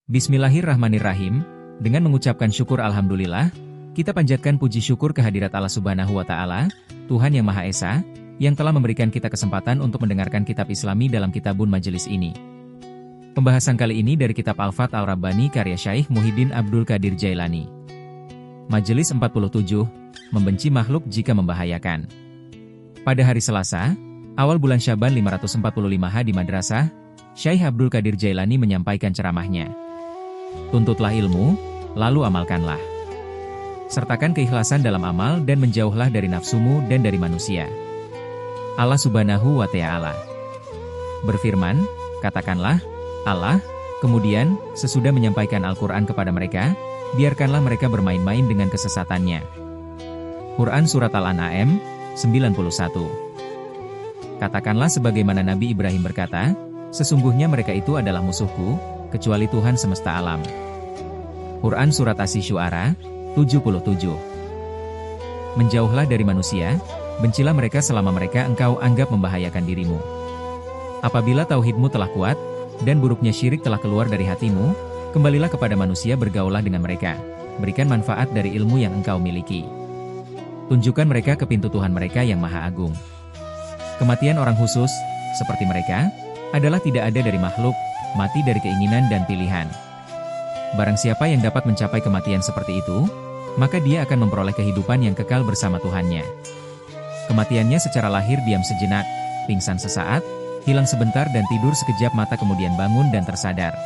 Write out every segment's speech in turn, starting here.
Bismillahirrahmanirrahim, dengan mengucapkan syukur Alhamdulillah, kita panjatkan puji syukur kehadirat Allah Subhanahu wa Ta'ala, Tuhan yang Maha Esa, yang telah memberikan kita kesempatan untuk mendengarkan kitab Islami dalam kitabun majelis ini. Pembahasan kali ini dari kitab Al-Fath Al-Rabbani karya Syaikh Muhyiddin Abdul Qadir Jailani. Majelis 47, membenci makhluk jika membahayakan. Pada hari Selasa, awal bulan Syaban 545 H di Madrasah, Syaikh Abdul Qadir Jailani menyampaikan ceramahnya. Tuntutlah ilmu, lalu amalkanlah. Sertakan keikhlasan dalam amal dan menjauhlah dari nafsumu dan dari manusia. Allah Subhanahu wa Ta'ala berfirman, katakanlah, Allah, kemudian, sesudah menyampaikan Al-Quran kepada mereka, biarkanlah mereka bermain-main dengan kesesatannya. Quran Surat Al-An'am, 91. Katakanlah sebagaimana Nabi Ibrahim berkata, sesungguhnya mereka itu adalah musuhku, kecuali Tuhan semesta alam. Quran Surat Asy-Syu'ara, 77. Menjauhlah dari manusia, bencilah mereka selama mereka engkau anggap membahayakan dirimu. Apabila tauhidmu telah kuat, dan buruknya syirik telah keluar dari hatimu, kembalilah kepada manusia bergaulah dengan mereka, berikan manfaat dari ilmu yang engkau miliki. Tunjukkan mereka ke pintu Tuhan mereka yang Maha Agung. Kematian orang khusus, seperti mereka, adalah tidak ada dari makhluk, mati dari keinginan dan pilihan. Barang siapa yang dapat mencapai kematian seperti itu, maka dia akan memperoleh kehidupan yang kekal bersama Tuhannya. Kematiannya secara lahir diam sejenak, pingsan sesaat, hilang sebentar dan tidur sekejap mata kemudian bangun dan tersadar.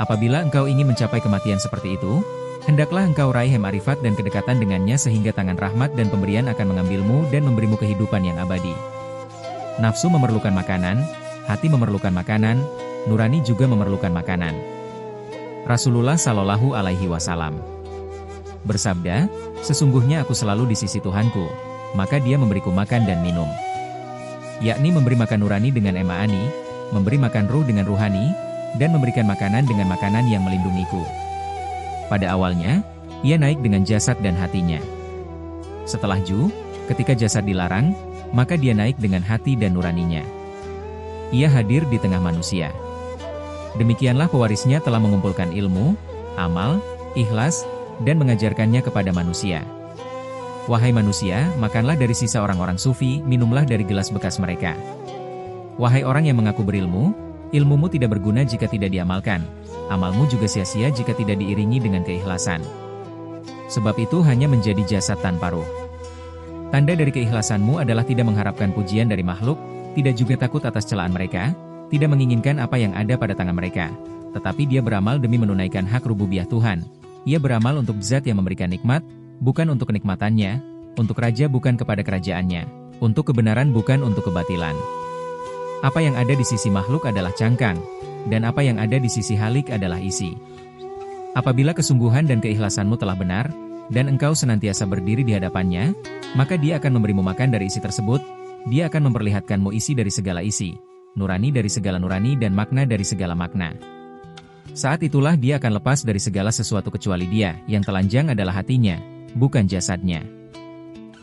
Apabila engkau ingin mencapai kematian seperti itu, hendaklah engkau raih ma'rifat dan kedekatan dengannya sehingga tangan rahmat dan pemberian akan mengambilmu dan memberimu kehidupan yang abadi. Nafsu memerlukan makanan, hati memerlukan makanan, nurani juga memerlukan makanan. Rasulullah Shallallahu Alaihi Wasallam bersabda, sesungguhnya aku selalu di sisi Tuhanku, maka dia memberiku makan dan minum. Yakni memberi makan nurani dengan emaani, memberi makan ruh dengan ruhani, dan memberikan makanan dengan makanan yang melindungiku. Pada awalnya, ia naik dengan jasad dan hatinya. Setelah ketika jasad dilarang, maka dia naik dengan hati dan nuraninya. Ia hadir di tengah manusia. Demikianlah pewarisnya telah mengumpulkan ilmu, amal, ikhlas, dan mengajarkannya kepada manusia. Wahai manusia, makanlah dari sisa orang-orang sufi, minumlah dari gelas bekas mereka. Wahai orang yang mengaku berilmu, ilmumu tidak berguna jika tidak diamalkan, amalmu juga sia-sia jika tidak diiringi dengan keikhlasan. Sebab itu hanya menjadi jasad tanpa ruh. Tanda dari keikhlasanmu adalah tidak mengharapkan pujian dari makhluk, tidak juga takut atas celaan mereka, tidak menginginkan apa yang ada pada tangan mereka, tetapi dia beramal demi menunaikan hak rububiyah Tuhan. Ia beramal untuk zat yang memberikan nikmat, bukan untuk kenikmatannya, untuk raja bukan kepada kerajaannya, untuk kebenaran bukan untuk kebatilan. Apa yang ada di sisi makhluk adalah cangkang, dan apa yang ada di sisi halik adalah isi. Apabila kesungguhan dan keikhlasanmu telah benar, dan engkau senantiasa berdiri di hadapannya, maka dia akan memberimu makan dari isi tersebut, dia akan memperlihatkanmu isi dari segala isi, nurani dari segala nurani dan makna dari segala makna. Saat itulah dia akan lepas dari segala sesuatu kecuali dia, yang telanjang adalah hatinya, bukan jasadnya.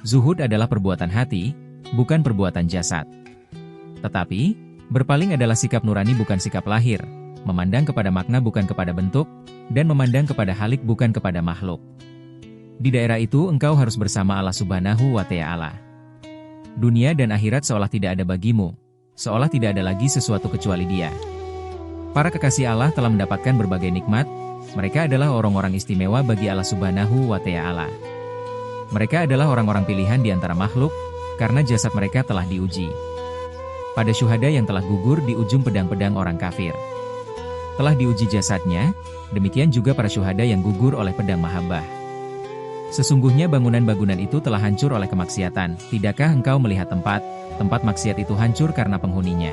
Zuhud adalah perbuatan hati, bukan perbuatan jasad. Tetapi, berpaling adalah sikap nurani bukan sikap lahir, memandang kepada makna bukan kepada bentuk, dan memandang kepada halik bukan kepada makhluk. Di daerah itu engkau harus bersama Allah Subhanahu wa Ta'ala. Dunia dan akhirat seolah tidak ada bagimu, seolah tidak ada lagi sesuatu kecuali Dia. Para kekasih Allah telah mendapatkan berbagai nikmat, mereka adalah orang-orang istimewa bagi Allah Subhanahu wa Ta'ala. Mereka adalah orang-orang pilihan di antara makhluk, karena jasad mereka telah diuji. Pada syuhada yang telah gugur di ujung pedang-pedang orang kafir. Telah diuji jasadnya, demikian juga para syuhada yang gugur oleh pedang mahabbah. Sesungguhnya bangunan-bangunan itu telah hancur oleh kemaksiatan, tidakkah engkau melihat tempat maksiat itu hancur karena penghuninya?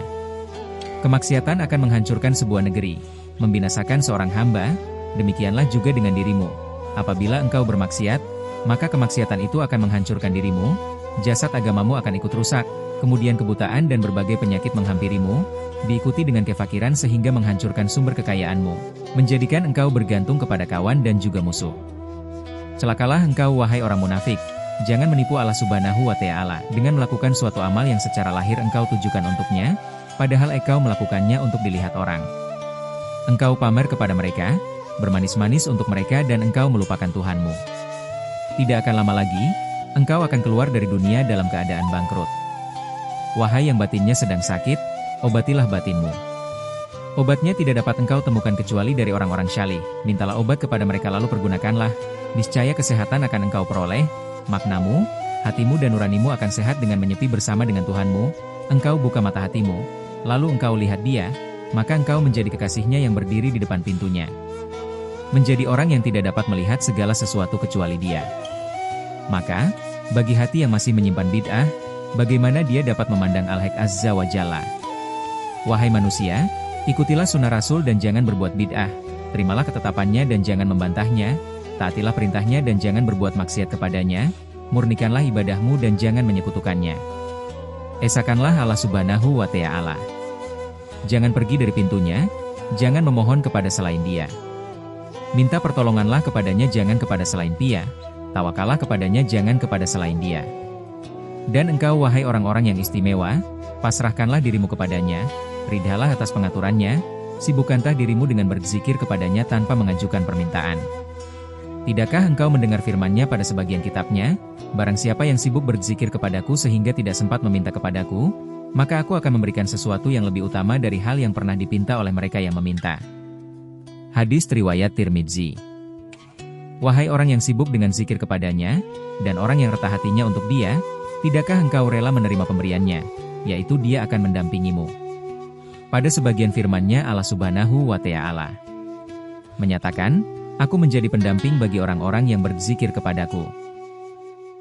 Kemaksiatan akan menghancurkan sebuah negeri, membinasakan seorang hamba, demikianlah juga dengan dirimu. Apabila engkau bermaksiat, maka kemaksiatan itu akan menghancurkan dirimu, jasad agamamu akan ikut rusak, kemudian kebutaan dan berbagai penyakit menghampirimu, diikuti dengan kefakiran sehingga menghancurkan sumber kekayaanmu, menjadikan engkau bergantung kepada kawan dan juga musuh. Celakalah engkau wahai orang munafik, jangan menipu Allah Subhanahu wa Ta'ala dengan melakukan suatu amal yang secara lahir engkau tujukan untuknya, padahal engkau melakukannya untuk dilihat orang. Engkau pamer kepada mereka, bermanis-manis untuk mereka dan engkau melupakan Tuhanmu. Tidak akan lama lagi, engkau akan keluar dari dunia dalam keadaan bangkrut. Wahai yang batinnya sedang sakit, obatilah batinmu. Obatnya tidak dapat engkau temukan kecuali dari orang-orang syalih. Mintalah obat kepada mereka lalu pergunakanlah. Niscaya kesehatan akan engkau peroleh, maknamu, hatimu dan nuranimu akan sehat dengan menyepi bersama dengan Tuhanmu. Engkau buka mata hatimu, lalu engkau lihat Dia, maka engkau menjadi kekasihnya yang berdiri di depan pintunya. Menjadi orang yang tidak dapat melihat segala sesuatu kecuali Dia. Maka, bagi hati yang masih menyimpan bid'ah, bagaimana dia dapat memandang Al-Haq Azza wa Jalla? Wahai manusia, ikutilah sunnah Rasul dan jangan berbuat bid'ah, terimalah ketetapannya dan jangan membantahnya, taatilah perintahnya dan jangan berbuat maksiat kepadanya, murnikanlah ibadahmu dan jangan menyekutukannya. Esakanlah Allah Subhanahu wa Ta'ala. Jangan pergi dari pintunya, jangan memohon kepada selain Dia. Minta pertolonganlah kepadanya jangan kepada selain Dia, tawakallah kepadanya jangan kepada selain Dia. Dan engkau wahai orang-orang yang istimewa, pasrahkanlah dirimu kepadanya, ridhalah atas pengaturannya, sibukkanlah dirimu dengan berzikir kepadanya tanpa mengajukan permintaan. Tidakkah engkau mendengar firman-Nya pada sebagian kitabnya, barang siapa yang sibuk berzikir kepadaku sehingga tidak sempat meminta kepadaku, maka aku akan memberikan sesuatu yang lebih utama dari hal yang pernah dipinta oleh mereka yang meminta. Hadis riwayat Tirmidzi. Wahai orang yang sibuk dengan zikir kepadanya, dan orang yang retah hatinya untuk Dia, tidakkah engkau rela menerima pemberiannya, yaitu Dia akan mendampingimu. Pada sebagian firman-Nya Allah Subhanahu wa Ta'ala menyatakan, aku menjadi pendamping bagi orang-orang yang berzikir kepadaku.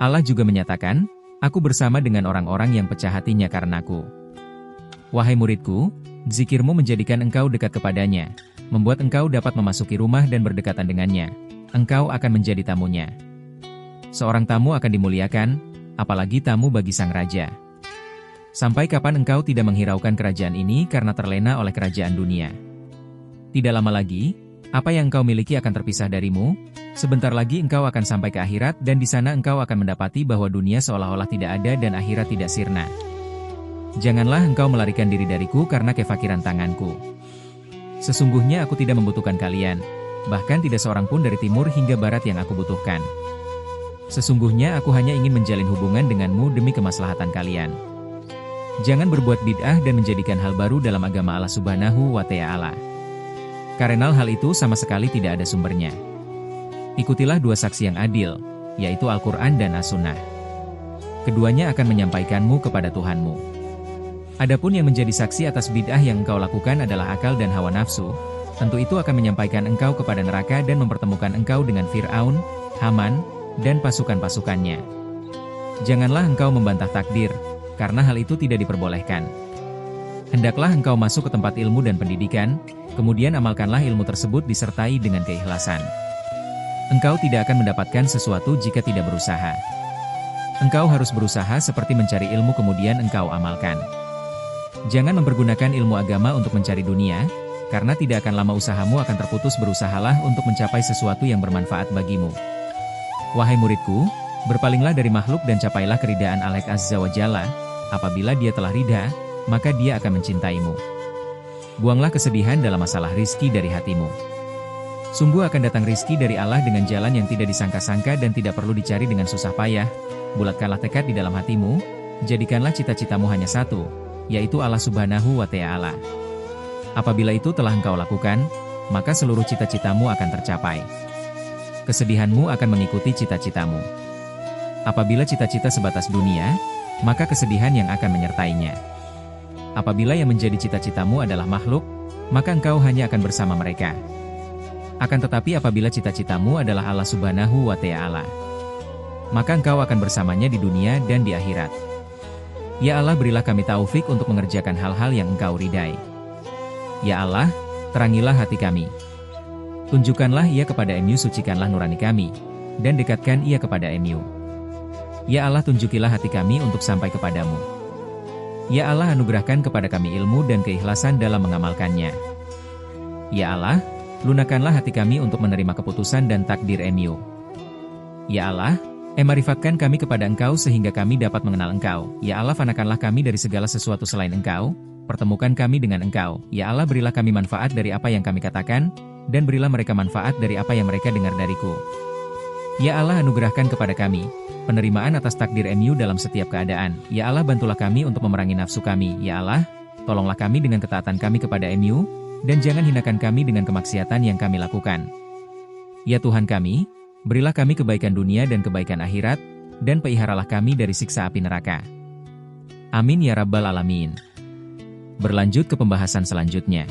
Allah juga menyatakan, aku bersama dengan orang-orang yang pecah hatinya karenaku. Wahai muridku, zikirmu menjadikan engkau dekat kepadanya, membuat engkau dapat memasuki rumah dan berdekatan dengannya. Engkau akan menjadi tamunya. Seorang tamu akan dimuliakan, apalagi tamu bagi sang raja. Sampai kapan engkau tidak menghiraukan kerajaan ini karena terlena oleh kerajaan dunia? Tidak lama lagi, apa yang engkau miliki akan terpisah darimu, sebentar lagi engkau akan sampai ke akhirat dan di sana engkau akan mendapati bahwa dunia seolah-olah tidak ada dan akhirat tidak sirna. Janganlah engkau melarikan diri dariku karena kefakiran tanganku. Sesungguhnya aku tidak membutuhkan kalian, bahkan tidak seorang pun dari timur hingga barat yang aku butuhkan. Sesungguhnya aku hanya ingin menjalin hubungan denganmu demi kemaslahatan kalian. Jangan berbuat bid'ah dan menjadikan hal baru dalam agama Allah Subhanahu wa Ta'ala. Karena hal itu sama sekali tidak ada sumbernya. Ikutilah dua saksi yang adil, yaitu Al-Quran dan As-Sunnah. Keduanya akan menyampaikanmu kepada Tuhanmu. Adapun yang menjadi saksi atas bid'ah yang engkau lakukan adalah akal dan hawa nafsu, tentu itu akan menyampaikan engkau kepada neraka dan mempertemukan engkau dengan Fir'aun, Haman, dan pasukan-pasukannya. Janganlah engkau membantah takdir, karena hal itu tidak diperbolehkan. Hendaklah engkau masuk ke tempat ilmu dan pendidikan, kemudian amalkanlah ilmu tersebut disertai dengan keikhlasan. Engkau tidak akan mendapatkan sesuatu jika tidak berusaha. Engkau harus berusaha seperti mencari ilmu kemudian engkau amalkan. Jangan mempergunakan ilmu agama untuk mencari dunia, karena tidak akan lama usahamu akan terputus. Berusahalah untuk mencapai sesuatu yang bermanfaat bagimu. Wahai muridku, berpalinglah dari makhluk dan capailah keridaan Allah Azza wa Jalla. Apabila Dia telah ridha, maka Dia akan mencintaimu. Buanglah kesedihan dalam masalah rizki dari hatimu. Sungguh akan datang rizki dari Allah dengan jalan yang tidak disangka-sangka dan tidak perlu dicari dengan susah payah. Bulatkanlah tekad di dalam hatimu, jadikanlah cita-citamu hanya satu, yaitu Allah Subhanahu wa Ta'ala. Apabila itu telah engkau lakukan, maka seluruh cita-citamu akan tercapai. Kesedihanmu akan mengikuti cita-citamu. Apabila cita-cita sebatas dunia, maka kesedihan yang akan menyertainya. Apabila yang menjadi cita-citamu adalah makhluk, maka engkau hanya akan bersama mereka. Akan tetapi apabila cita-citamu adalah Allah Subhanahu wa Ta'ala, maka engkau akan bersamanya di dunia dan di akhirat. Ya Allah, berilah kami taufik untuk mengerjakan hal-hal yang engkau ridai. Ya Allah, terangilah hati kami. Tunjukkanlah ia kepada MU, sucikanlah nurani kami, dan dekatkan ia kepada MU. Ya Allah, tunjukilah hati kami untuk sampai kepadamu. Ya Allah, anugerahkan kepada kami ilmu dan keikhlasan dalam mengamalkannya. Ya Allah, lunakkanlah hati kami untuk menerima keputusan dan takdir MU. Ya Allah, marifatkan kami kepada Engkau sehingga kami dapat mengenal Engkau. Ya Allah, fanakanlah kami dari segala sesuatu selain Engkau, pertemukan kami dengan Engkau. Ya Allah, berilah kami manfaat dari apa yang kami katakan, dan berilah mereka manfaat dari apa yang mereka dengar dariku. Ya Allah, anugerahkan kepada kami penerimaan atas takdir MU dalam setiap keadaan. Ya Allah, bantulah kami untuk memerangi nafsu kami. Ya Allah, tolonglah kami dengan ketaatan kami kepada MU, dan jangan hinakan kami dengan kemaksiatan yang kami lakukan. Ya Tuhan kami, berilah kami kebaikan dunia dan kebaikan akhirat, dan peliharalah kami dari siksa api neraka. Amin ya Rabbal Alamin. Berlanjut ke pembahasan selanjutnya.